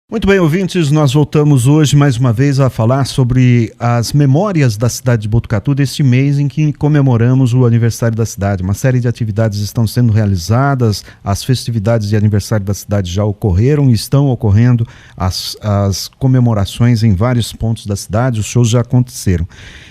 Muito bem, ouvintes, nós voltamos hoje mais uma vez a falar sobre as memórias da cidade de Botucatu deste mês em que comemoramos o aniversário da cidade. Uma série de atividades estão sendo realizadas, as festividades de aniversário da cidade já ocorreram e estão ocorrendo as comemorações em vários pontos da cidade, os shows já aconteceram.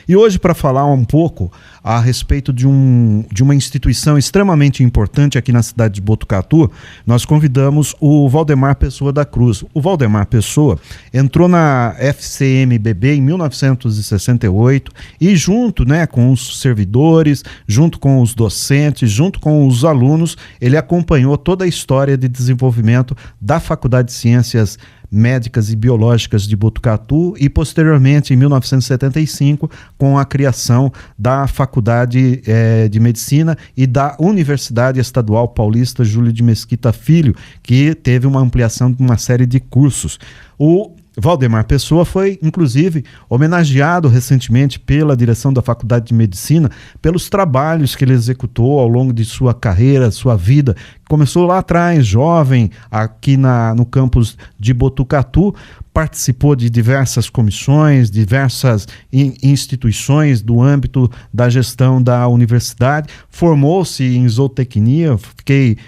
E hoje, para falar um pouco a respeito de uma instituição extremamente importante aqui na cidade de Botucatu, nós convidamos o Valdemar Pessoa da Cruz. O Valdemar Pessoa entrou na FCMBB em 1968 e junto, com os servidores, junto com os docentes, junto com os alunos, ele acompanhou toda a história de desenvolvimento da Faculdade de Ciências Médicas e Biológicas de Botucatu e posteriormente em 1975 com a criação da Faculdade de Medicina e da Universidade Estadual Paulista Júlio de Mesquita Filho, que teve uma ampliação de uma série de cursos. O Valdemar Pessoa foi, inclusive, homenageado recentemente pela direção da Faculdade de Medicina pelos trabalhos que ele executou ao longo de sua carreira, sua vida. Começou lá atrás, jovem, aqui no campus de Botucatu, participou de diversas comissões, diversas instituições do âmbito da gestão da universidade, formou-se em zootecnia. Fiquei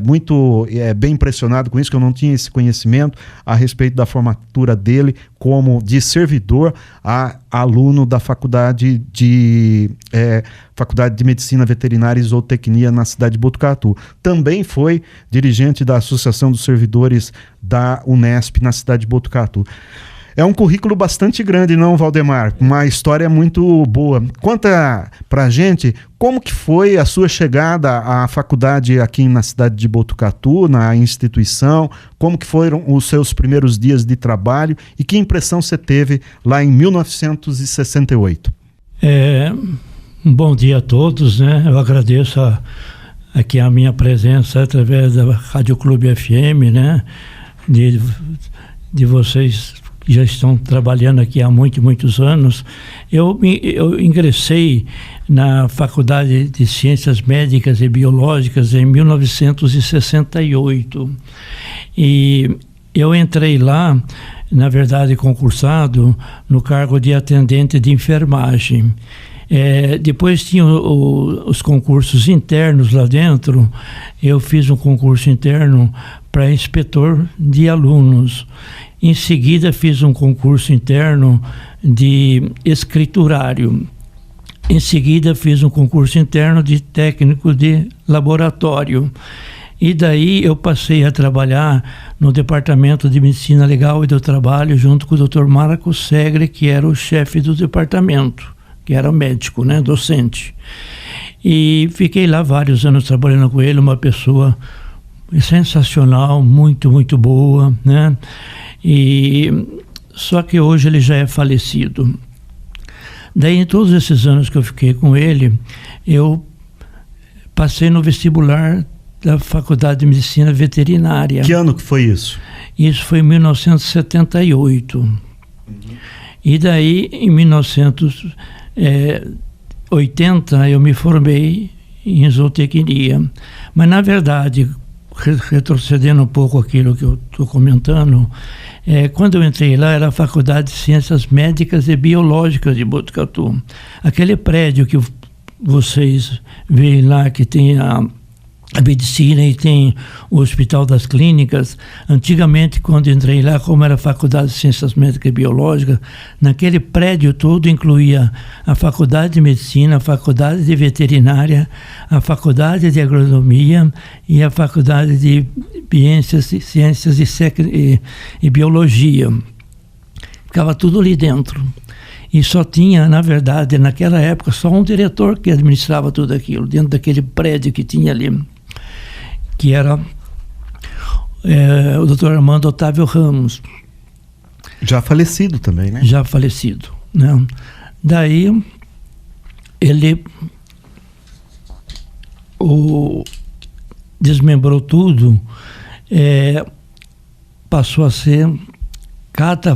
muito bem impressionado com isso, que eu não tinha esse conhecimento a respeito da formatura dele como de servidor a aluno da Faculdade de Medicina Veterinária e Zootecnia na cidade de Botucatu. Também foi dirigente da Associação dos Servidores da Unesp na cidade de Botucatu. É um currículo bastante grande, não, Valdemar? Uma história muito boa. Conta pra gente como que foi a sua chegada à faculdade aqui na cidade de Botucatu, na instituição, como que foram os seus primeiros dias de trabalho e que impressão você teve lá em 1968. Um bom dia a todos, Eu agradeço aqui a minha presença através da Rádio Clube FM, de vocês que já estão trabalhando aqui há muitos anos. Eu ingressei na Faculdade de Ciências Médicas e Biológicas em 1968 e eu entrei lá, na verdade, concursado no cargo de atendente de enfermagem. Depois tinha os concursos internos lá dentro. Eu fiz um concurso interno para inspetor de alunos. Em seguida fiz um concurso interno de escriturário. Em seguida fiz um concurso interno de técnico de laboratório. E daí eu passei a trabalhar no Departamento de Medicina Legal e do Trabalho junto com o Dr. Marco Segre, que era o chefe do departamento, que era médico, docente. E fiquei lá vários anos trabalhando com ele, uma pessoa sensacional, muito boa, E só que hoje ele já é falecido. Daí, em todos esses anos que eu fiquei com ele, eu passei no vestibular da Faculdade de Medicina Veterinária. Que ano que foi isso? Isso foi em 1978. E daí, em 1980, eu me formei em zootecnia. Mas, na verdade, retrocedendo um pouco aquilo que eu estou comentando, quando eu entrei lá, era a Faculdade de Ciências Médicas e Biológicas de Botucatu. Aquele prédio que vocês veem lá, que tem a medicina e tem o Hospital das Clínicas. Antigamente, quando entrei lá, como era a Faculdade de Ciências Médicas e Biológicas, naquele prédio todo incluía a Faculdade de Medicina, a Faculdade de Veterinária, a Faculdade de Agronomia e a Faculdade de Ciências e Biologia. Ficava tudo ali dentro. E só tinha, na verdade, naquela época, só um diretor que administrava tudo aquilo, dentro daquele prédio que tinha ali, que era o Dr. Armando Otávio Ramos. Já falecido também, né? Já falecido, Daí, ele desmembrou tudo, passou a ser cada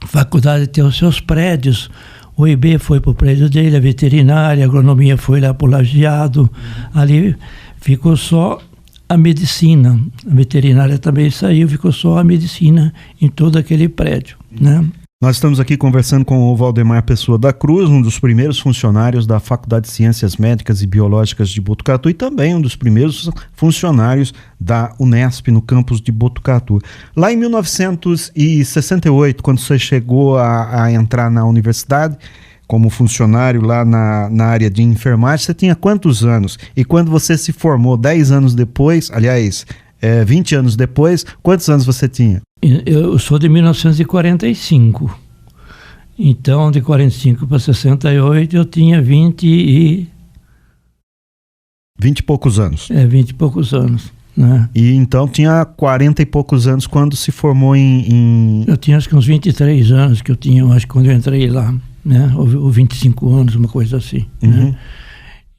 faculdade tem os seus prédios. O IB foi para o prédio dele, a veterinária, a agronomia foi lá para o lajeado. Ali ficou só a medicina. A veterinária também saiu, ficou só a medicina em todo aquele prédio, né? Nós estamos aqui conversando com o Valdemar Pessoa da Cruz, um dos primeiros funcionários da Faculdade de Ciências Médicas e Biológicas de Botucatu e também um dos primeiros funcionários da Unesp no campus de Botucatu. Lá em 1968, quando você chegou a entrar na universidade como funcionário lá na área de enfermagem, você tinha quantos anos? E quando você se formou 10 anos depois, aliás, 20 anos depois, quantos anos você tinha? Eu sou de 1945. Então, de 45 para 68, eu tinha 20 e poucos anos. 20 e poucos anos, né? E então tinha 40 e poucos anos quando se formou em... Eu tinha acho que uns 23 anos que eu tinha, acho que quando eu entrei lá, né? Ou 25 anos, uma coisa assim, né?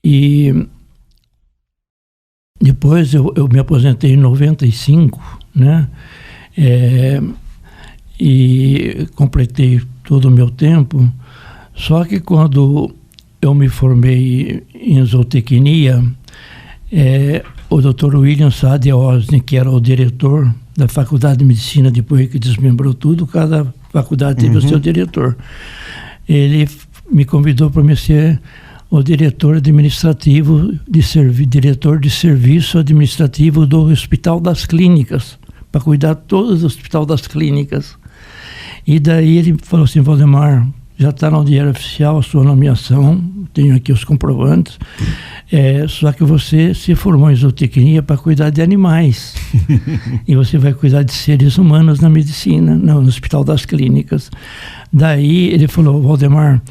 E depois eu me aposentei em 95, né? E completei todo o meu tempo. Só que quando eu me formei em zootecnia, o Dr. William Saad Osni, que era o diretor da Faculdade de Medicina, depois que desmembrou tudo, cada faculdade teve o seu diretor. Ele me convidou para me ser o diretor administrativo, diretor de serviço administrativo do Hospital das Clínicas, para cuidar todo o Hospital das Clínicas. E daí ele falou assim: Valdemar, já está no Diário Oficial a sua nomeação, tenho aqui os comprovantes, só que você se formou em zootecnia para cuidar de animais. E você vai cuidar de seres humanos na medicina, no Hospital das Clínicas. Daí ele falou: Valdemar,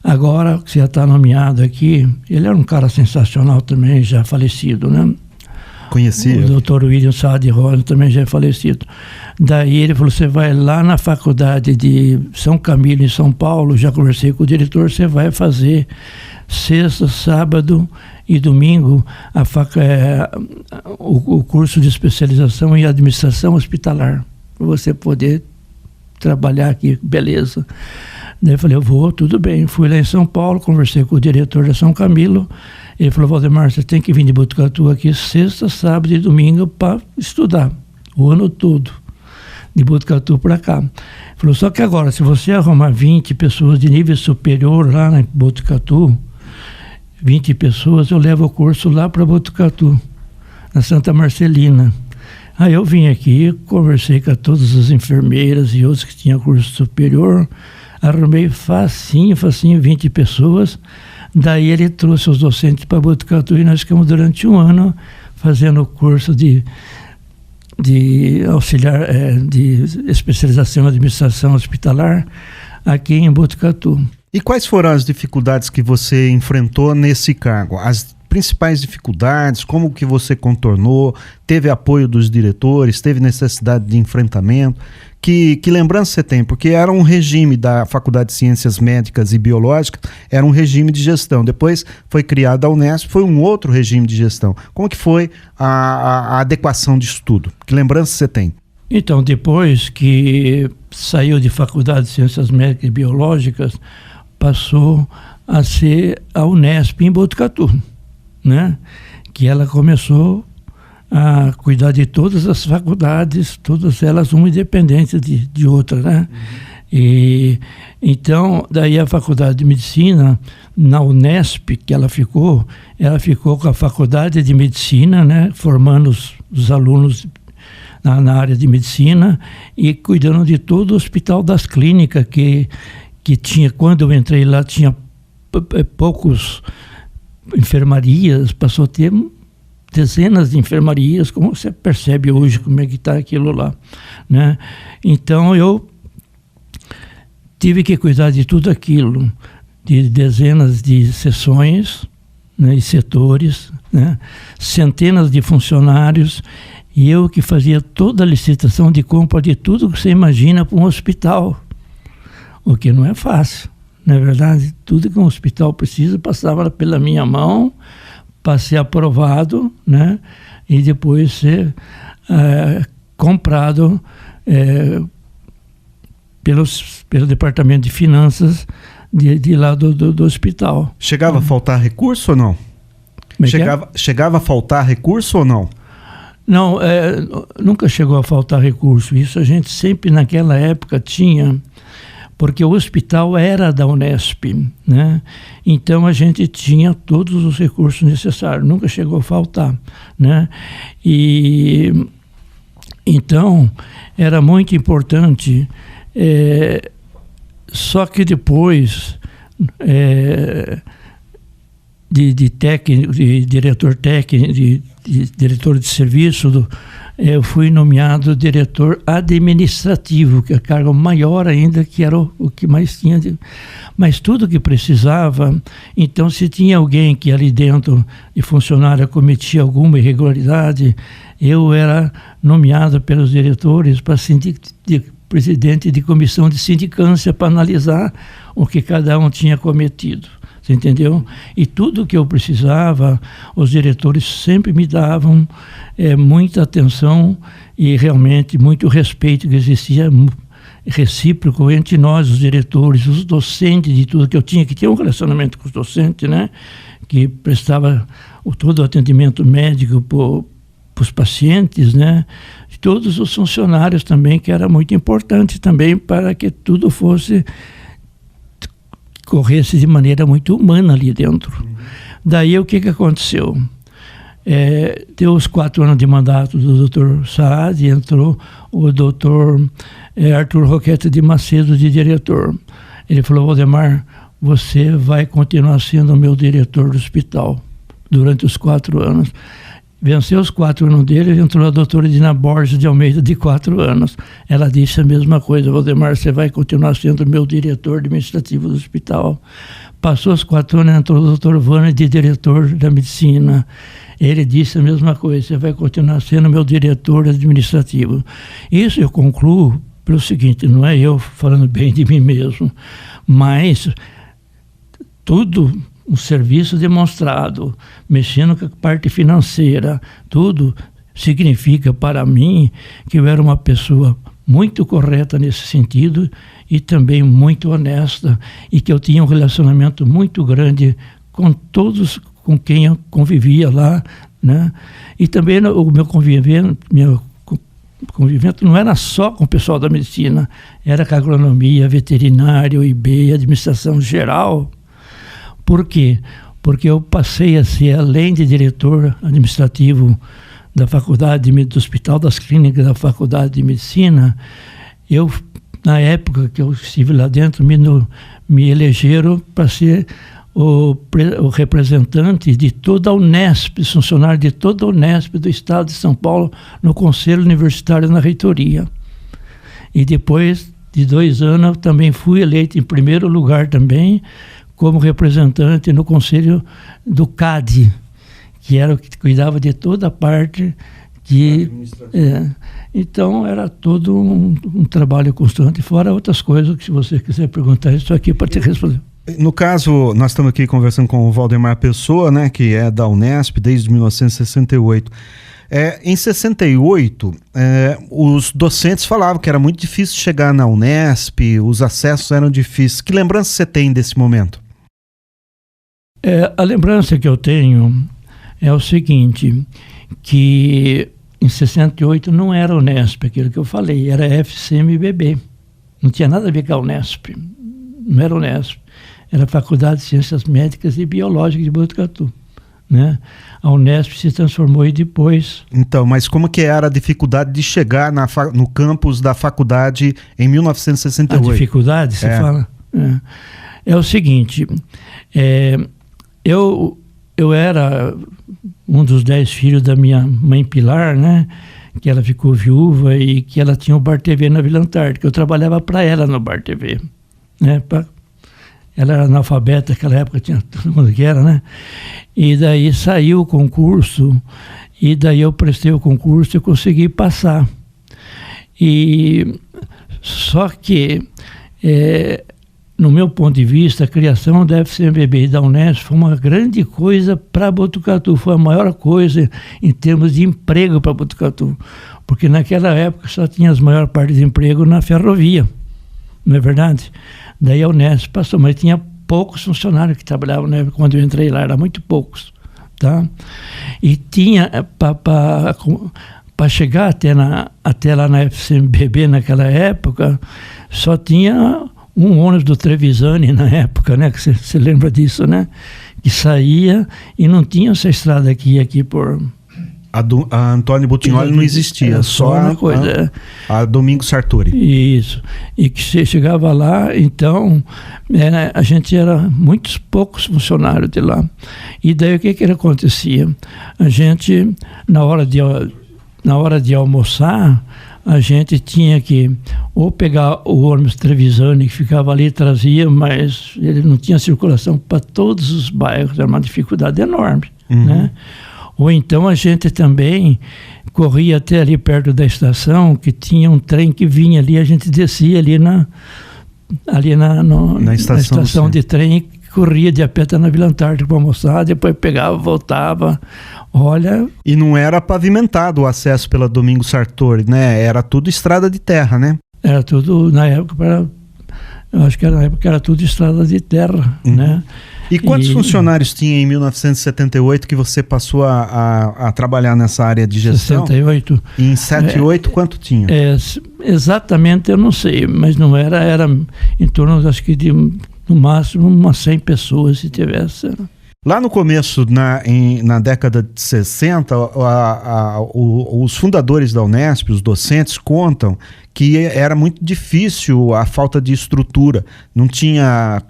agora que você já está nomeado aqui, ele era um cara sensacional também, já falecido, né? Conhecia. O Dr. William Saad Rosa também já é falecido. Daí ele falou: você vai lá na faculdade de São Camilo, em São Paulo, já conversei com o diretor, você vai fazer sexta, sábado e domingo o curso de especialização em administração hospitalar, para você poder trabalhar aqui, beleza. Daí eu falei: eu vou, tudo bem. Fui lá em São Paulo, conversei com o diretor da São Camilo. Ele falou: Valdemar, você tem que vir de Botucatu aqui sexta, sábado e domingo para estudar, o ano todo, de Botucatu para cá. Ele falou: só que agora, se você arrumar 20 pessoas de nível superior lá em Botucatu, 20 pessoas, eu levo o curso lá para Botucatu, na Santa Marcelina. Aí eu vim aqui, conversei com todas as enfermeiras e outros que tinham curso superior, arrumei facinho, 20 pessoas. Daí ele trouxe os docentes para Botucatu e nós ficamos durante um ano fazendo o curso de auxiliar, de especialização em administração hospitalar aqui em Botucatu. E quais foram as dificuldades que você enfrentou nesse cargo? As principais dificuldades, como que você contornou? Teve apoio dos diretores? Teve necessidade de enfrentamento? Que lembrança você tem? Porque era um regime da Faculdade de Ciências Médicas e Biológicas, era um regime de gestão. Depois foi criada a Unesp, foi um outro regime de gestão. Como que foi a adequação disso tudo? Que lembrança você tem? Então, depois que saiu de Faculdade de Ciências Médicas e Biológicas, passou a ser a Unesp em Botucatu, né? Que ela começou a cuidar de todas as faculdades, todas elas uma independente de outra, né? E então, daí a Faculdade de Medicina, na Unesp, que ela ficou com a Faculdade de Medicina, né? Formando os alunos na área de medicina e cuidando de todo o Hospital das Clínicas, que tinha, quando eu entrei lá, tinha poucos enfermarias, passou a ter dezenas de enfermarias, como você percebe hoje como é que está aquilo lá, né? Então eu tive que cuidar de tudo aquilo, de dezenas de seções, né, e setores, né, centenas de funcionários, e eu que fazia toda a licitação de compra de tudo que você imagina para um hospital, o que não é fácil, não é verdade? Tudo que um hospital precisa passava pela minha mão, para ser aprovado, né, e depois ser comprado pelo Departamento de Finanças de lá do hospital. Chegava a faltar recurso ou não? Chegava a faltar recurso ou não? Não, nunca chegou a faltar recurso. Isso a gente sempre naquela época tinha, porque o hospital era da Unesp, né? Então a gente tinha todos os recursos necessários, nunca chegou a faltar, né? E então era muito importante, só que depois de diretor técnico, de diretor de serviço, eu fui nomeado diretor administrativo, que é cargo maior ainda, que era o que mais tinha. Mas tudo que precisava, então se tinha alguém que ali dentro de funcionário cometia alguma irregularidade, eu era nomeado pelos diretores para presidente de comissão de sindicância para analisar o que cada um tinha cometido. Você entendeu? E tudo que eu precisava, os diretores sempre me davam muita atenção e realmente muito respeito que existia recíproco entre nós, os diretores, os docentes, de tudo que eu tinha, que tinha um relacionamento com os docentes, né? Que prestava todo o atendimento médico para os pacientes, né? Todos os funcionários também, que era muito importante também para que tudo corresse de maneira muito humana ali dentro. Daí o que aconteceu? Deu os 4 anos de mandato do Dr. Saad, entrou o Dr. Arthur Roquete de Macedo de diretor. Ele falou: Valdemar, você vai continuar sendo o meu diretor do hospital durante os 4 anos. Venceu os 4 anos dele, entrou a doutora Dina Borges de Almeida, de 4 anos. Ela disse a mesma coisa: Valdemar, você vai continuar sendo meu diretor administrativo do hospital. Passou os 4 anos, entrou o doutor Vânia, de diretor da medicina. Ele disse a mesma coisa: você vai continuar sendo meu diretor administrativo. Isso eu concluo pelo seguinte: não é eu falando bem de mim mesmo, mas tudo, um serviço demonstrado, mexendo com a parte financeira, tudo significa para mim que eu era uma pessoa muito correta nesse sentido e também muito honesta, e que eu tinha um relacionamento muito grande com todos com quem eu convivia lá, né? E também o meu convivimento não era só com o pessoal da medicina, era com a agronomia, veterinário, IB, administração geral. Por quê? Porque eu passei a ser, além de diretor administrativo da faculdade do Hospital das Clínicas da Faculdade de Medicina, eu, na época que eu estive lá dentro, me elegeram para ser o representante de toda a Unesp, funcionário de toda a Unesp do Estado de São Paulo, no Conselho Universitário, na reitoria. E depois de 2 anos, eu também fui eleito em primeiro lugar também, como representante no Conselho do CAD, que era o que cuidava de toda a parte de... então, era todo um trabalho constante, fora outras coisas que, se você quiser perguntar, estou aqui para te responder. No caso, nós estamos aqui conversando com o Valdemar Pessoa, né, que é da Unesp desde 1968. Em 68, os docentes falavam que era muito difícil chegar na Unesp, os acessos eram difíceis. Que lembrança você tem desse momento? A lembrança que eu tenho é o seguinte, que em 68 não era a Unesp, aquilo que eu falei, era a FCMBB. Não tinha nada a ver com a Unesp, não era a Unesp. Era a Faculdade de Ciências Médicas e Biológicas de Botucatu, né? A Unesp se transformou depois. Então, mas como que era a dificuldade de chegar no campus da faculdade em 1968? A dificuldade, você fala? É o seguinte, eu era um dos 10 filhos da minha mãe Pilar, né? Que ela ficou viúva e que ela tinha o Bar TV na Vila Antártica. Eu trabalhava para ela no Bar TV, né? Ela era analfabeta, naquela época tinha todo mundo que era, né? E daí saiu o concurso, e daí eu prestei o concurso e consegui passar. Só que, no meu ponto de vista, a criação da FCMBB e da Unesp foi uma grande coisa para Botucatu, foi a maior coisa em termos de emprego para Botucatu, porque naquela época só tinha as maiores partes de emprego na ferrovia, não é verdade? Daí a Unesp passou, mas tinha poucos funcionários que trabalhavam, né? Quando eu entrei lá, eram muito poucos, tá? E tinha, para chegar até lá na FCMBB naquela época, só tinha um ônibus do Trevisani na época, né? Que você lembra disso, né? Que saía e não tinha essa estrada aqui por... A Antônio Butignoli não existia, só uma coisa, a Domingos Sartori. Isso. E que você chegava lá, então, a gente era muitos poucos funcionários de lá. E daí o que acontecia? A gente, na hora de almoçar, a gente tinha que ou pegar o ônibus Trevisani, que ficava ali, trazia, mas ele não tinha circulação para todos os bairros, era uma dificuldade enorme, né? Ou então a gente também corria até ali perto da estação, que tinha um trem que vinha ali, a gente descia ali na estação de trem, e corria de a pé até na Vila Antártica para almoçar, depois pegava, voltava. Olha... E não era pavimentado o acesso pela Domingos Sartori, né? Era tudo estrada de terra, né? Era tudo, na época, eu acho que na época era tudo estrada de terra, né? E quantos funcionários tinha em 1978 que você passou a trabalhar nessa área de gestão? 68. E em 78 quanto tinha? Exatamente eu não sei, mas não era em torno, acho que de no máximo umas 100 pessoas se tivesse. Lá no começo, na década de 60, os fundadores da Unesp, os docentes, contam que era muito difícil a falta de estrutura. Não tinha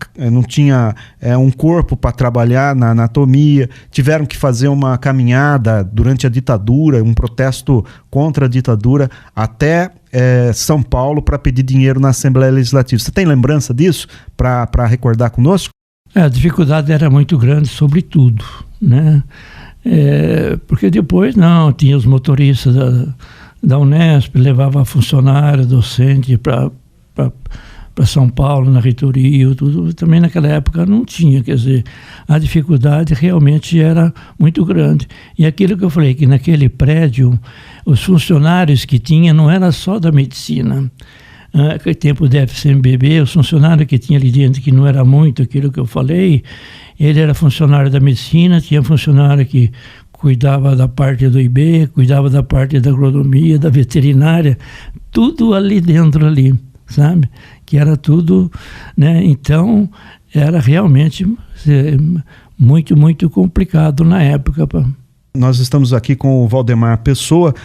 um corpo para trabalhar na anatomia, tiveram que fazer uma caminhada durante a ditadura, um protesto contra a ditadura, até São Paulo para pedir dinheiro na Assembleia Legislativa. Você tem lembrança disso para recordar conosco? A dificuldade era muito grande, sobretudo, né? Porque depois tinha os motoristas da Unesp, levava funcionário, docente para São Paulo, na reitoria, tudo. Também naquela época não tinha, quer dizer, a dificuldade realmente era muito grande. E aquilo que eu falei, que naquele prédio, os funcionários que tinha não era só da medicina. Naquele tempo da FCMBB, os funcionários que tinha ali dentro, que não era muito aquilo que eu falei, ele era funcionário da medicina, tinha funcionário que cuidava da parte do IB, cuidava da parte da agronomia, da veterinária, tudo ali dentro ali, sabe? Que era tudo, né? Então, era realmente muito, muito complicado na época. Nós estamos aqui com o Valdemar Pessoa,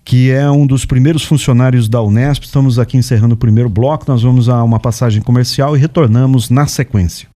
que é um dos primeiros funcionários da Unesp. Estamos aqui encerrando o primeiro bloco, nós vamos a uma passagem comercial e retornamos na sequência.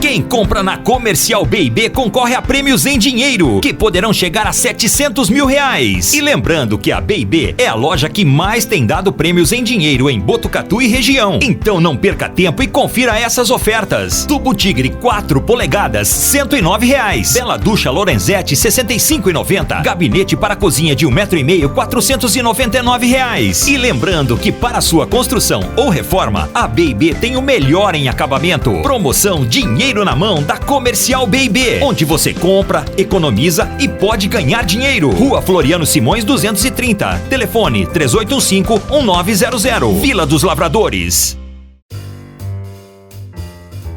Quem compra na Comercial B&B concorre a prêmios em dinheiro, que poderão chegar a R$700 mil. E lembrando que a B&B é a loja que mais tem dado prêmios em dinheiro em Botucatu e região. Então não perca tempo e confira essas ofertas. Tubo Tigre 4 polegadas, R$109. Bela Ducha Lorenzetti, R$65,90. Gabinete para cozinha de 1,5 m, R$499. E lembrando que para sua construção ou reforma, a B&B tem o melhor em acabamento. Promoção Dinheiro na Mão da Comercial B&B, onde você compra, economiza e pode ganhar dinheiro. Rua Floriano Simões 230. Telefone 3815-1900. Vila dos Lavradores.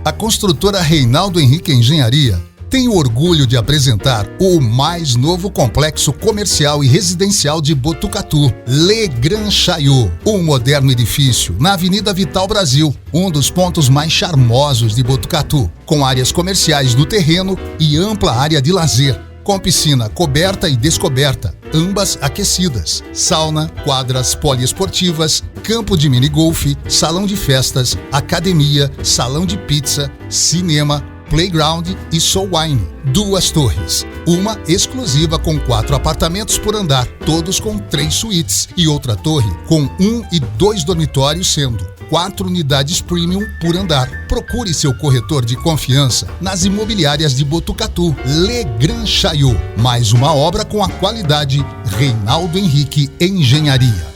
A construtora Reinaldo Henrique Engenharia tem o orgulho de apresentar o mais novo complexo comercial e residencial de Botucatu, Le Grand Chaillot, um moderno edifício na Avenida Vital Brasil, um dos pontos mais charmosos de Botucatu, com áreas comerciais no terreno e ampla área de lazer, com piscina coberta e descoberta, ambas aquecidas, sauna, quadras poliesportivas, campo de minigolfe, salão de festas, academia, salão de pizza, cinema, playground e soul wine. 2 torres, uma exclusiva com 4 apartamentos por andar, todos com 3 suítes, e outra torre com 1 e 2 dormitórios, sendo 4 unidades premium por andar. Procure seu corretor de confiança nas imobiliárias de Botucatu. Le Grand Chaillot, mais uma obra com a qualidade Reinaldo Henrique Engenharia.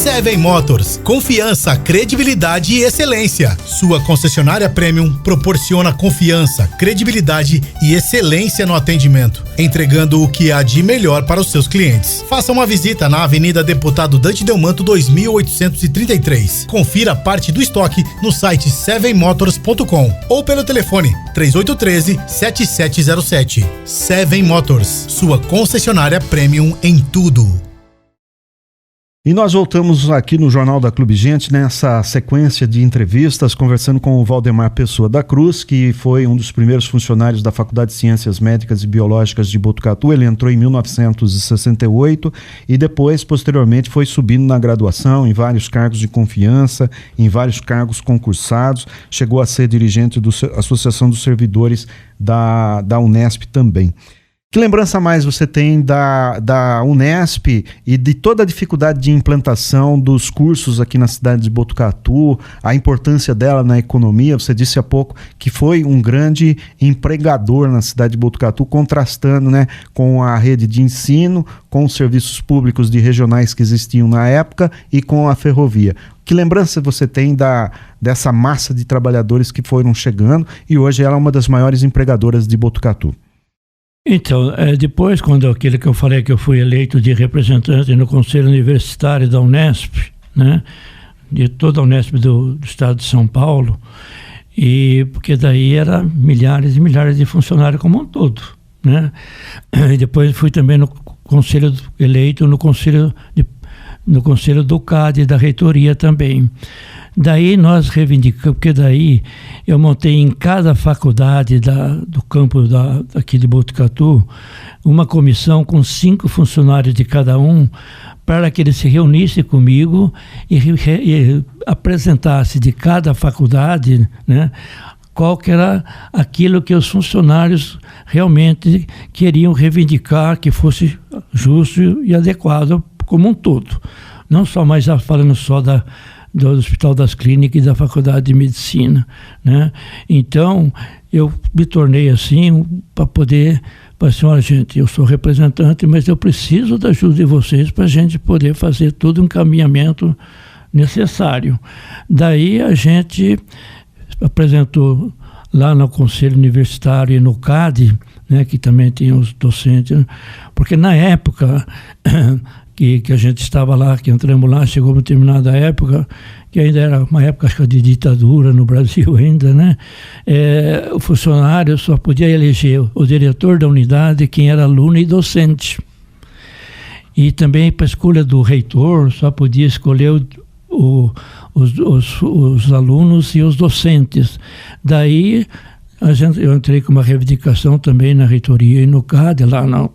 Seven Motors, confiança, credibilidade e excelência. Sua concessionária Premium proporciona confiança, credibilidade e excelência no atendimento, entregando o que há de melhor para os seus clientes. Faça uma visita na Avenida Deputado Dante Delmanto 2833. Confira parte do estoque no site sevenmotors.com ou pelo telefone 3813-7707. Seven Motors, sua concessionária Premium em tudo. E nós voltamos aqui no Jornal da Clube Gente, nessa sequência de entrevistas, conversando com o Valdemar Pessoa da Cruz, que foi um dos primeiros funcionários da Faculdade de Ciências Médicas e Biológicas de Botucatu. Ele entrou em 1968 e depois, posteriormente, foi subindo na graduação em vários cargos de confiança, em vários cargos concursados. Chegou a ser dirigente da Associação dos Servidores da Unesp também. Que lembrança mais você tem da Unesp e de toda a dificuldade de implantação dos cursos aqui na cidade de Botucatu, a importância dela na economia? Você disse há pouco que foi um grande empregador na cidade de Botucatu, contrastando, né, com a rede de ensino, com os serviços públicos de regionais que existiam na época e com a ferrovia. Que lembrança você tem dessa massa de trabalhadores que foram chegando e hoje ela é uma das maiores empregadoras de Botucatu? Então, depois, quando aquele que eu falei que eu fui eleito de representante no Conselho Universitário da Unesp, né, de toda a Unesp do Estado de São Paulo, e porque daí era milhares e milhares de funcionários como um todo, né? E depois fui também no Conselho eleito no Conselho do CAD, da reitoria também. Daí nós reivindicamos, porque daí eu montei em cada faculdade do campo aqui de Botucatu uma comissão com 5 funcionários de cada um, para que eles se reunissem comigo e apresentassem de cada faculdade, né, qual que era aquilo que os funcionários realmente queriam reivindicar, que fosse justo e adequado como um todo. Não só mais falando só do Hospital das Clínicas e da Faculdade de Medicina, né? Então, eu me tornei assim para poder, assim, olha, gente, eu sou representante, mas eu preciso da ajuda de vocês para a gente poder fazer todo o encaminhamento necessário. Daí a gente apresentou lá no Conselho Universitário e no CAD, né, que também tinha os docentes, né? Porque na época que a gente estava lá, que entramos lá, chegou uma determinada época, que ainda era uma época, acho que, de ditadura no Brasil ainda, né? O funcionário só podia eleger o diretor da unidade, quem era aluno e docente. E também para a escolha do reitor, só podia escolher os alunos e os docentes. Daí eu entrei com uma reivindicação também na reitoria e no CAD, lá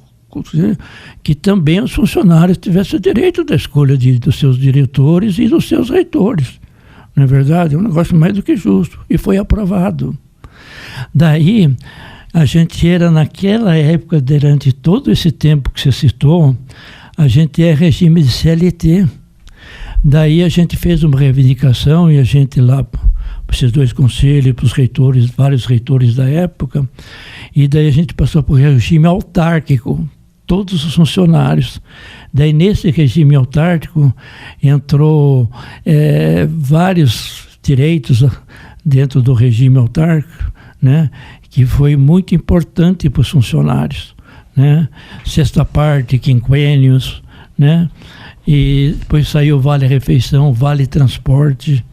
que também os funcionários tivessem o direito da escolha dos seus diretores e dos seus reitores. Não é verdade? É um negócio mais do que justo. E foi aprovado. Daí, a gente era, naquela época, durante todo esse tempo que você citou, a gente é regime de CLT. Daí a gente fez uma reivindicação e a gente lá, para esses 2 conselhos, para os reitores, vários reitores da época, e daí a gente passou por regime autárquico, todos os funcionários. Daí nesse regime autárquico entrou vários direitos dentro do regime autárquico, né, que foi muito importante para os funcionários, né, sexta parte, quinquênios, né, e depois saiu Vale Refeição, Vale Transporte,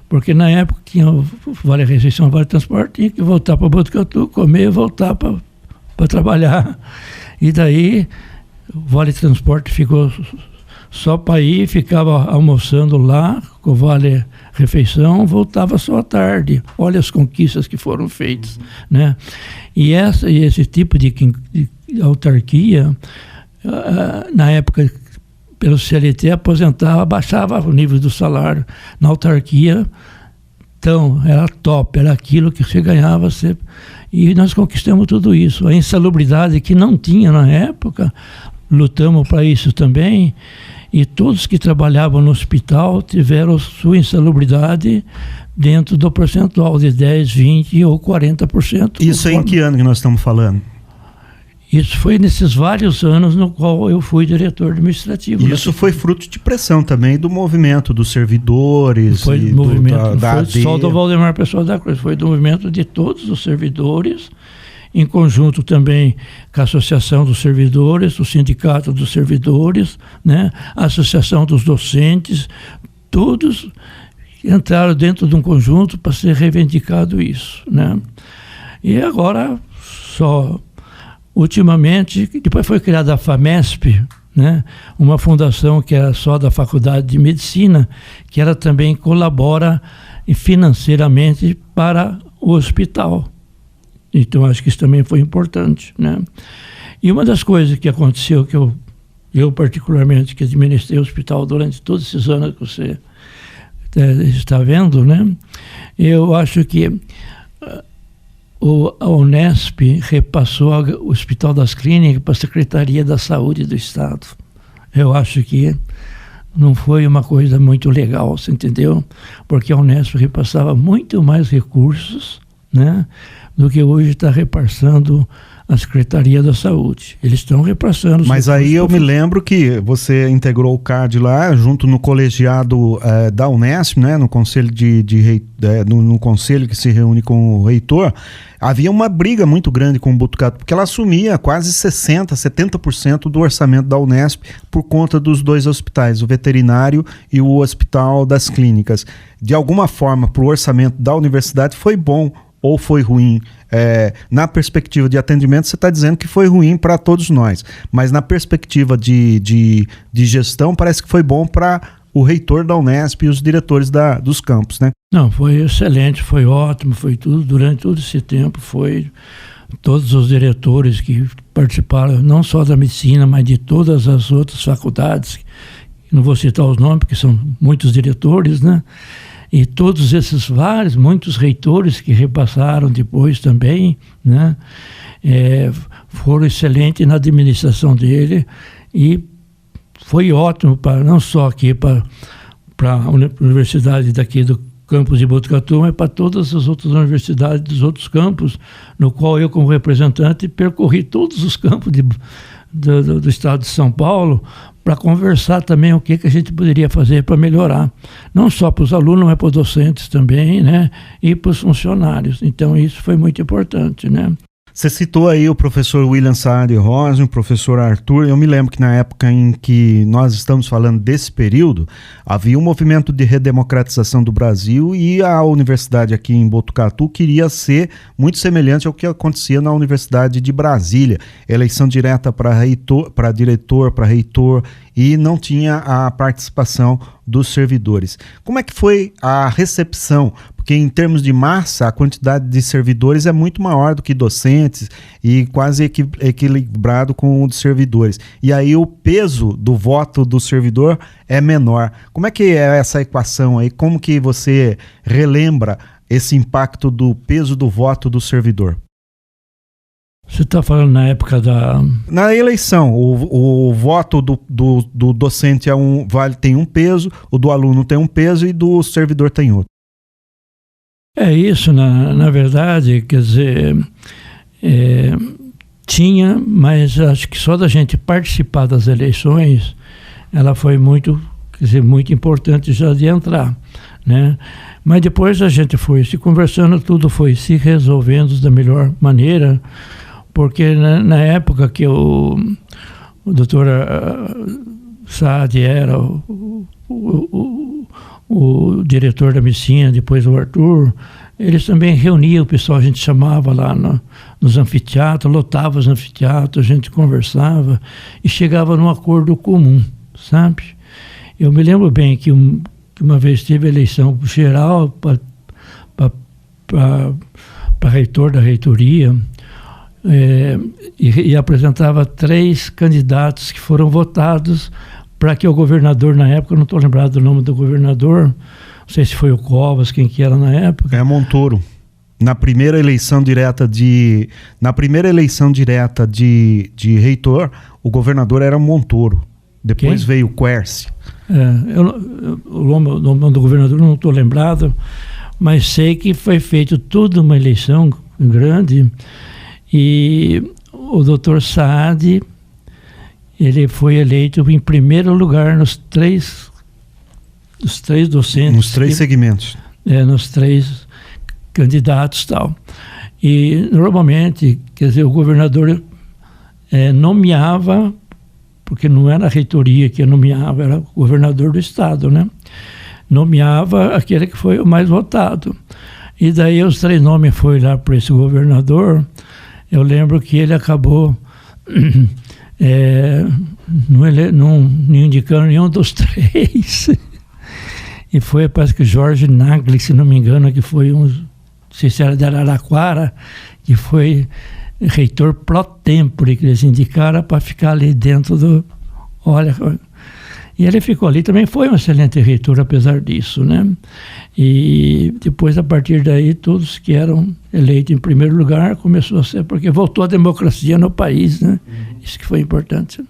porque na época tinha Vale Refeição, Vale Transporte, tinha que voltar para Botucatu, comer e voltar para trabalhar. E daí o Vale Transporte ficou só para ir, ficava almoçando lá com o Vale Refeição, voltava só à tarde. Olha as conquistas que foram feitas, né? E esse tipo de autarquia, na época, pelo CLT, aposentava, baixava o nível do salário. Na autarquia, então, era top, era aquilo que você ganhava sempre. E nós conquistamos tudo isso. A insalubridade que não tinha na época, lutamos para isso também. E todos que trabalhavam no hospital tiveram sua insalubridade dentro do percentual de 10%, 20% ou 40%. Isso é em que ano que nós estamos falando? Isso foi nesses vários anos no qual eu fui diretor administrativo. Isso foi fruto de pressão também do movimento dos servidores. Foi do movimento, não foi AD. só do Valdemar Pessoa da Cruz, foi do movimento de todos os servidores, em conjunto também com a Associação dos Servidores, o Sindicato dos Servidores, né, a Associação dos Docentes, todos entraram dentro de um conjunto para ser reivindicado isso, né? E agora, só ultimamente, depois foi criada a FAMESP, né, uma fundação que era só da Faculdade de Medicina, que ela também colabora financeiramente para o hospital. Então, acho que isso também foi importante, né? E uma das coisas que aconteceu, que eu particularmente, que administrei o hospital durante todos esses anos que você está vendo, né? Eu acho que a Unesp repassou o Hospital das Clínicas para a Secretaria da Saúde do Estado. Eu acho que não foi uma coisa muito legal, você entendeu? Porque a Unesp repassava muito mais recursos, né, do que hoje está repassando a Secretaria da Saúde. Eles estão repassando. Mas aí eu me lembro que você integrou o CAD lá, junto no colegiado da Unesp, né, no conselho no conselho que se reúne com o reitor. Havia uma briga muito grande com o Botucatu, porque ela assumia quase 60%, 70% do orçamento da Unesp por conta dos dois hospitais, o veterinário e o Hospital das Clínicas. De alguma forma, para o orçamento da universidade foi bom ou foi ruim? Na perspectiva de atendimento, você está dizendo que foi ruim para todos nós, mas na perspectiva de gestão, parece que foi bom para o reitor da Unesp e os diretores dos campos, né? Não, foi excelente, foi ótimo, foi tudo, durante todo esse tempo, foi todos os diretores que participaram, não só da medicina, mas de todas as outras faculdades, não vou citar os nomes, porque são muitos diretores, né? E todos esses muitos reitores que repassaram depois também, né, foram excelentes na administração dele, e foi ótimo não só aqui para a universidade daqui do campus de Botucatu, mas para todas as outras universidades dos outros campos, no qual eu, como representante, percorri todos os campos do estado de São Paulo, para conversar também o que a gente poderia fazer para melhorar, não só para os alunos, mas para os docentes também, né, e para os funcionários. Então isso foi muito importante, né? Você citou aí o professor William Saad Rosa, o professor Arthur. Eu me lembro que na época em que nós estamos falando desse período, havia um movimento de redemocratização do Brasil e a universidade aqui em Botucatu queria ser muito semelhante ao que acontecia na Universidade de Brasília. Eleição direta para diretor, para reitor, e não tinha a participação dos servidores. Como é que foi a recepção? Porque em termos de massa, a quantidade de servidores é muito maior do que docentes e quase equilibrado com o dos servidores. E aí o peso do voto do servidor é menor. Como é que é essa equação aí? Como que você relembra esse impacto do peso do voto do servidor? Você está falando na época Na eleição, o voto do docente tem um peso, o do aluno tem um peso e do servidor tem outro. É isso, na verdade, quer dizer, tinha, mas acho que só da gente participar das eleições, ela foi muito importante já de entrar, né? Mas depois a gente foi se conversando, tudo foi se resolvendo da melhor maneira, porque na época que o doutor Saad era o diretor da medicina, depois o Arthur, eles também reuniam o pessoal, a gente chamava lá nos anfiteatros, lotava os anfiteatros, a gente conversava e chegava num acordo comum, sabe? Eu me lembro bem que uma vez teve eleição geral para reitor da reitoria, e apresentava 3 candidatos que foram votados para que o governador, na época, eu não estou lembrado do nome do governador, não sei se foi o Covas, quem que era na época. É Montoro. Na primeira eleição direta de reitor, o governador era Montoro. Depois veio o Quercy. O nome do governador não estou lembrado, mas sei que foi feito toda uma eleição grande, e o Dr. Saad, ele foi eleito em primeiro lugar nos três docentes. Nos 3 segmentos. Nos 3 candidatos e tal. E, normalmente, quer dizer, o governador nomeava, porque não era a reitoria que nomeava, era o governador do estado, né? Nomeava aquele que foi o mais votado. E daí os 3 nomes foram lá para esse governador. Eu lembro que ele acabou não indicando nenhum dos 3. E foi, parece que Jorge Nagli, se não me engano, que foi não sei se era de Araraquara, que foi reitor pro tempore, que eles indicaram para ficar ali dentro do... Olha, e ele ficou ali, também foi um excelente reitor, apesar disso, né? E depois, a partir daí, todos que eram eleitos em primeiro lugar, começou a ser, porque voltou a democracia no país, né? Isso que foi importante.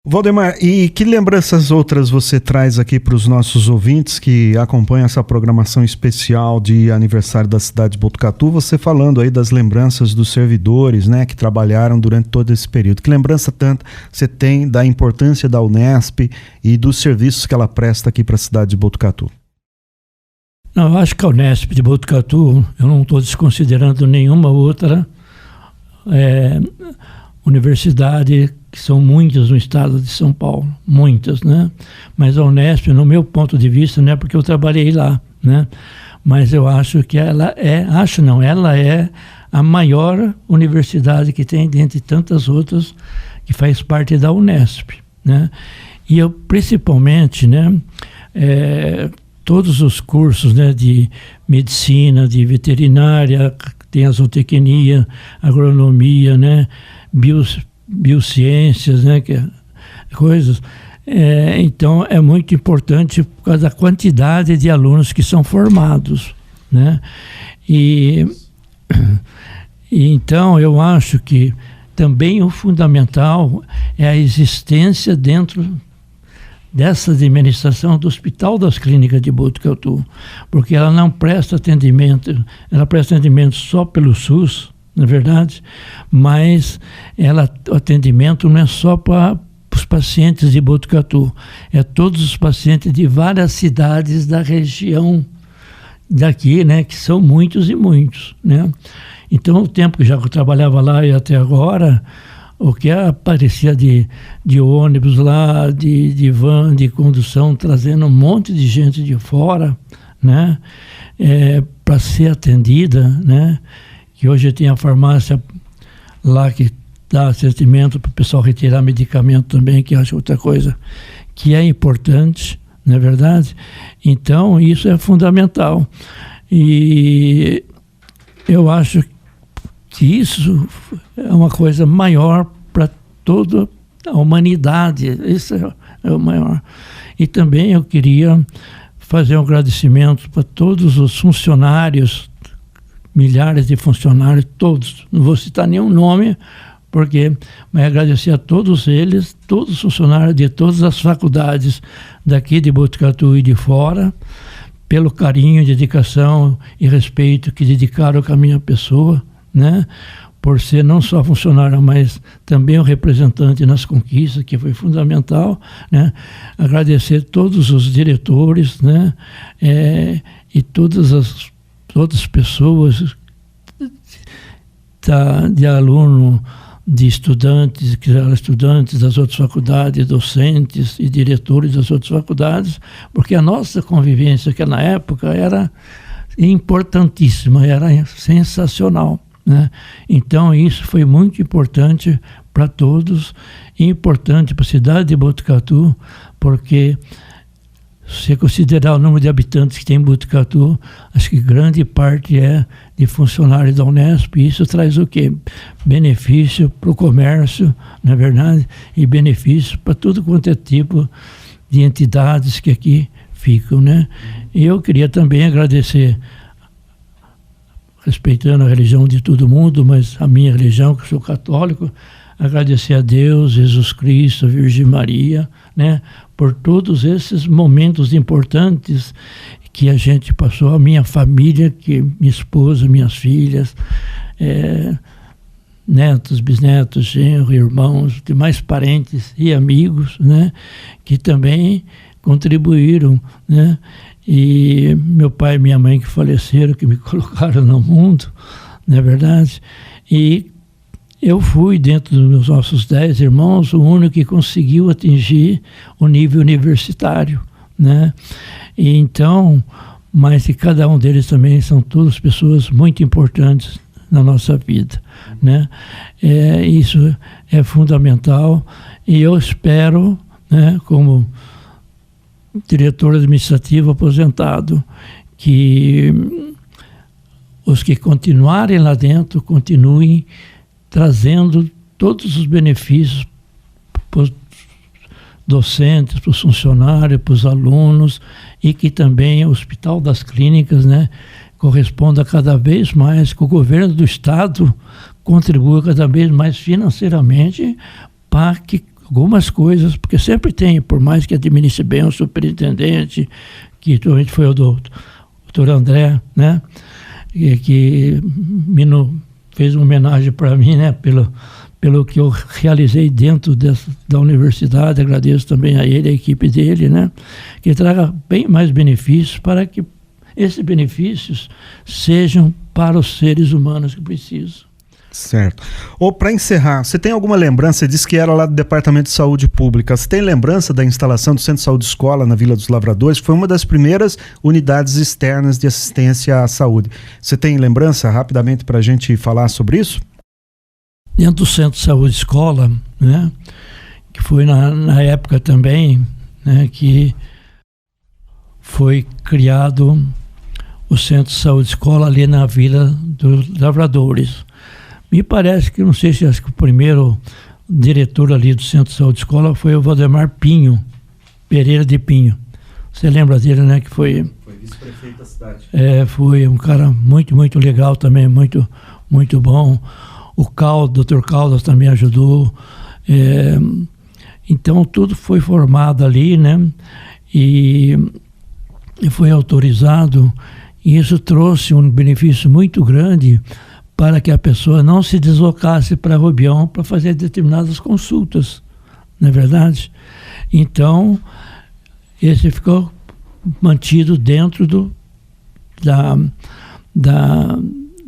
Valdemar, e que lembranças outras você traz aqui para os nossos ouvintes que acompanham essa programação especial de aniversário da cidade de Botucatu, você falando aí das lembranças dos servidores, né, que trabalharam durante todo esse período. Que lembrança tanto você tem da importância da Unesp e dos serviços que ela presta aqui para a cidade de Botucatu? Não, eu acho que a Unesp de Botucatu, eu não estou desconsiderando nenhuma outra universidade, que são muitas no estado de São Paulo, muitas, né? Mas a Unesp, no meu ponto de vista, não é porque eu trabalhei lá, né? Mas eu acho que ela é a maior universidade que tem, dentre tantas outras, que faz parte da Unesp, né? E eu, principalmente, né, todos os cursos, né, de medicina, de veterinária, tem a zootecnia, agronomia, né, biociências, né, que coisas. Então, é muito importante por causa da quantidade de alunos que são formados, né? E então, eu acho que também o fundamental é a existência dentro dessa administração do Hospital das Clínicas de Botucatu, porque ela não presta atendimento, ela presta atendimento só pelo SUS, na verdade, mas o atendimento não é só para os pacientes de Botucatu, é todos os pacientes de várias cidades da região daqui, né, que são muitos e muitos, né? Então, o tempo que já eu trabalhava lá e até agora, o que aparecia de ônibus lá, de van, de condução, trazendo um monte de gente de fora, né, para ser atendida, né? Que hoje tem a farmácia lá que dá assistimento para o pessoal retirar medicamento também, que acho outra coisa que é importante, não é verdade? Então, isso é fundamental. E eu acho que isso é uma coisa maior para toda a humanidade. Isso é o maior. E também eu queria fazer um agradecimento para todos os funcionários, milhares de funcionários, todos, não vou citar nenhum nome, mas agradecer a todos eles, todos os funcionários de todas as faculdades daqui de Botucatu e de fora, pelo carinho, dedicação e respeito que dedicaram com a minha pessoa, né? Por ser não só funcionário, mas também o representante nas conquistas, que foi fundamental, né? Agradecer todos os diretores, né? E todas as pessoas de aluno, de estudantes, que eram estudantes das outras faculdades, docentes e diretores das outras faculdades, porque a nossa convivência naquela época era importantíssima, era sensacional, né? Então, isso foi muito importante para todos, e importante para a cidade de Botucatu, porque se você considerar o número de habitantes que tem em Botucatu, acho que grande parte é de funcionários da Unesp, e isso traz o quê? Benefício para o comércio, na verdade, e benefício para tudo quanto é tipo de entidades que aqui ficam, né? E eu queria também agradecer, respeitando a religião de todo mundo, mas a minha religião, que eu sou católico, agradecer a Deus, Jesus Cristo, a Virgem Maria, né, por todos esses momentos importantes que a gente passou, a minha família, que minha esposa, minhas filhas, netos, bisnetos, genro, irmãos, demais parentes e amigos, né, que também contribuíram, né, e meu pai e minha mãe que faleceram, que me colocaram no mundo, não é verdade? E eu fui, dentro dos nossos 10 irmãos, o único que conseguiu atingir o nível universitário, né? E então, mas que cada um deles também são todas pessoas muito importantes na nossa vida, né? Isso é fundamental e eu espero, né, como diretor administrativo aposentado, que os que continuarem lá dentro continuem trazendo todos os benefícios para os docentes, para os funcionários, para os alunos, e que também o Hospital das Clínicas, né, corresponda cada vez mais, que o governo do Estado contribua cada vez mais financeiramente para que algumas coisas, porque sempre tem, por mais que administre bem o superintendente, que atualmente foi o doutor André, né, que fez uma homenagem para mim, né, pelo que eu realizei dentro da universidade. Agradeço também a ele, a equipe dele, né, que traga bem mais benefícios para que esses benefícios sejam para os seres humanos que precisam. Certo. Ou para encerrar, você tem alguma lembrança? Você disse que era lá do Departamento de Saúde Pública. Você tem lembrança da instalação do Centro de Saúde Escola na Vila dos Lavradores? Foi uma das primeiras unidades externas de assistência à saúde. Você tem lembrança rapidamente para a gente falar sobre isso? Dentro do Centro de Saúde Escola, né, que foi na época também, né, que foi criado o Centro de Saúde Escola ali na Vila dos Lavradores. Me parece que, não sei se acho que o primeiro diretor ali do Centro de Saúde Escola foi o Valdemar Pinho, Pereira de Pinho. Você lembra dele, né? Que foi vice-prefeito da cidade. Foi um cara muito, muito legal também, muito, muito bom. O Dr. Caldas também ajudou. Então, tudo foi formado ali, né? E foi autorizado. E isso trouxe um benefício muito grande para que a pessoa não se deslocasse para Rubião para fazer determinadas consultas, não é verdade? Então, esse ficou mantido dentro da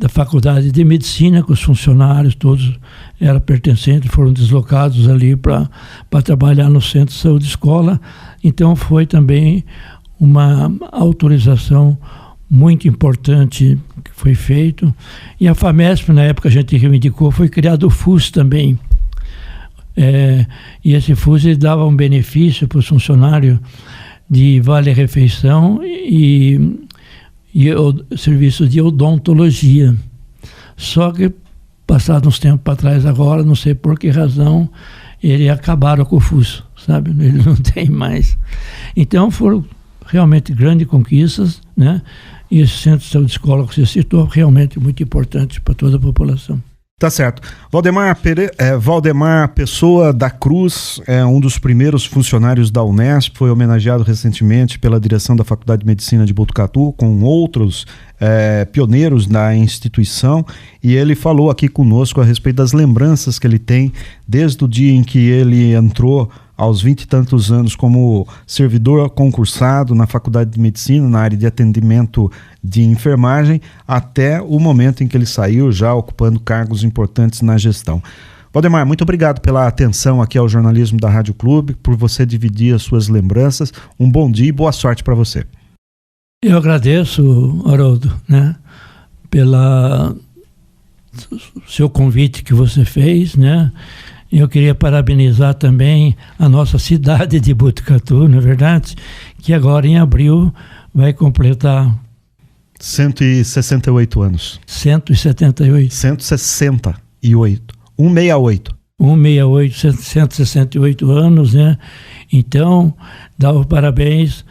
Faculdade de Medicina, com os funcionários todos eram pertencentes, foram deslocados ali para trabalhar no Centro de Saúde Escola. Então, foi também uma autorização muito importante que foi feito. E a FAMESP, na época a gente reivindicou, foi criado o FUS também. E esse FUS ele dava um benefício para os funcionários de vale-refeição e o serviço de odontologia. Só que, passado uns tempos para trás agora, não sei por que razão, eles acabaram com o FUS, sabe? Ele não tem mais. Então foram realmente grandes conquistas, né? E esse Centro de Saúde Escola que você citou, realmente muito importante para toda a população. Tá certo. Valdemar Pessoa da Cruz é um dos primeiros funcionários da Unesp, foi homenageado recentemente pela direção da Faculdade de Medicina de Botucatu, com outros pioneiros da instituição, e ele falou aqui conosco a respeito das lembranças que ele tem desde o dia em que ele entrou aos 20 e tantos anos como servidor concursado na Faculdade de Medicina, na área de atendimento de enfermagem, até o momento em que ele saiu, já ocupando cargos importantes na gestão. Valdemar, muito obrigado pela atenção aqui ao jornalismo da Rádio Clube, por você dividir as suas lembranças. Um bom dia e boa sorte para você. Eu agradeço, Haroldo, né, pelo seu convite que você fez, né? Eu queria parabenizar também a nossa cidade de Botucatu, não é verdade? Que agora em abril vai completar 168 anos. 178. 168. 168. 168 anos, né? Então, dá os parabéns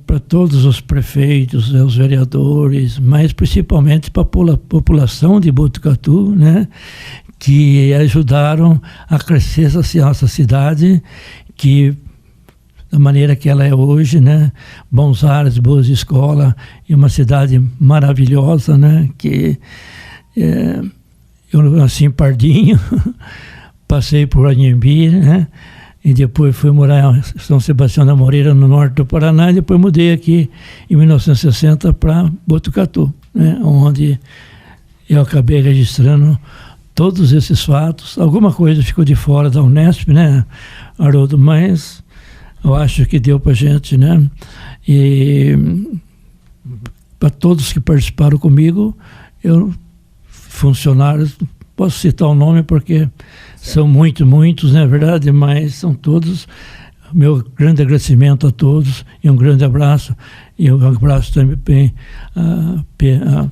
para todos os prefeitos, os vereadores, mas principalmente para a população de Botucatu, né? Que ajudaram a crescer essa nossa cidade, que da maneira que ela é hoje, né? Bons ares, boas escolas, e uma cidade maravilhosa, né? Que eu nasci em Pardinho, passei por Anhembi, né? E depois fui morar em São Sebastião da Moreira, no norte do Paraná, e depois mudei aqui em 1960 para Botucatu, né? Onde eu acabei registrando todos esses fatos. Alguma coisa ficou de fora da Unesp, né, Haroldo? Mas eu acho que deu para gente, né? E para todos que participaram comigo, funcionários, posso citar o nome porque são muitos, não é verdade? Mas são todos. Meu grande agradecimento a todos e um grande abraço. E um abraço também a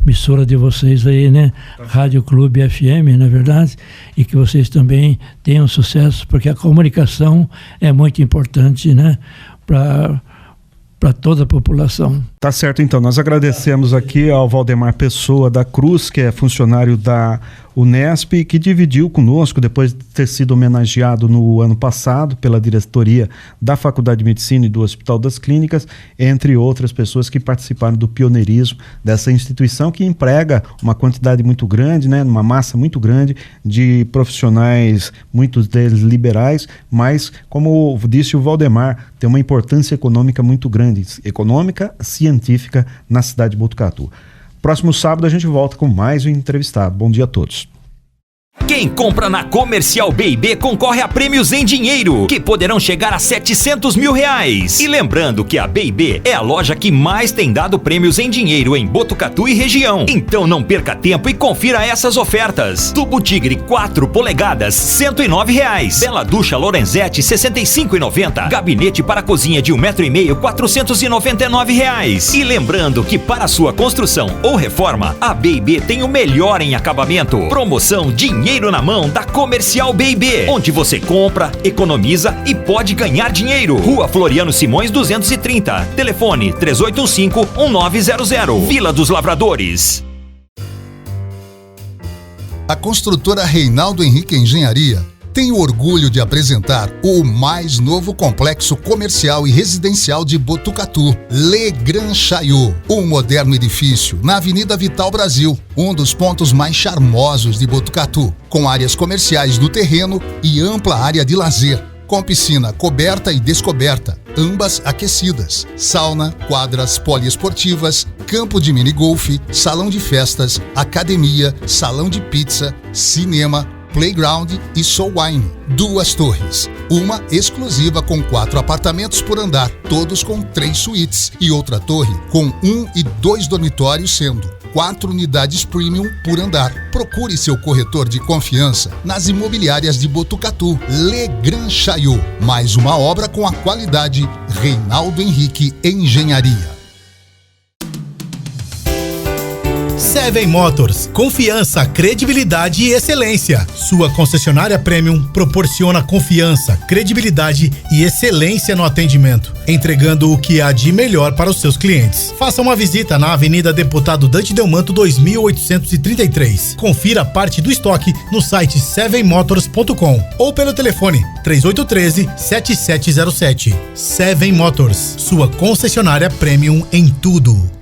emissora de vocês aí, né? Rádio Clube FM, na verdade, e que vocês também tenham sucesso, porque a comunicação é muito importante, né? Para toda a população. Tá certo, então. Nós agradecemos aqui ao Valdemar Pessoa da Cruz, que é funcionário da Unesp, que dividiu conosco, depois de ter sido homenageado no ano passado pela diretoria da Faculdade de Medicina e do Hospital das Clínicas, entre outras pessoas que participaram do pioneirismo dessa instituição, que emprega uma quantidade muito grande, né, uma massa muito grande de profissionais, muitos deles liberais, mas, como disse o Valdemar, tem uma importância econômica muito grande, econômica, científica, na cidade de Botucatu. Próximo sábado a gente volta com mais um entrevistado. Bom dia a todos. Quem compra na Comercial B&B concorre a prêmios em dinheiro, que poderão chegar a 700 mil reais. E lembrando que a B&B é a loja que mais tem dado prêmios em dinheiro em Botucatu e região. Então não perca tempo e confira essas ofertas. Tubo Tigre 4 polegadas, R$109. Bela Ducha Lorenzetti, R$65,90. Gabinete para cozinha de 1,5 m, R$499. E lembrando que para sua construção ou reforma, a B&B tem o melhor em acabamento. Promoção Dinheiro na Mão da Comercial B&B, onde você compra, economiza e pode ganhar dinheiro. Rua Floriano Simões 230. Telefone 3815-1900. Vila dos Lavradores. A construtora Reinaldo Henrique Engenharia tem o orgulho de apresentar o mais novo complexo comercial e residencial de Botucatu, Le Grand Chaillot, um moderno edifício na Avenida Vital Brasil, um dos pontos mais charmosos de Botucatu, com áreas comerciais no terreno e ampla área de lazer, com piscina coberta e descoberta, ambas aquecidas, sauna, quadras poliesportivas, campo de minigolfe, salão de festas, academia, salão de pizza, cinema, playground e soul wine. 2 torres, uma exclusiva com 4 apartamentos por andar, todos com 3 suítes, e outra torre com 1 e 2 dormitórios, sendo 4 unidades premium por andar. Procure seu corretor de confiança nas imobiliárias de Botucatu. Le Grand Chaillot, mais uma obra com a qualidade Reinaldo Henrique Engenharia. Seven Motors, confiança, credibilidade e excelência. Sua concessionária Premium proporciona confiança, credibilidade e excelência no atendimento, entregando o que há de melhor para os seus clientes. Faça uma visita na Avenida Deputado Dante Delmanto 2833. Confira parte do estoque no site sevenmotors.com ou pelo telefone 3813-7707. Seven Motors, sua concessionária Premium em tudo.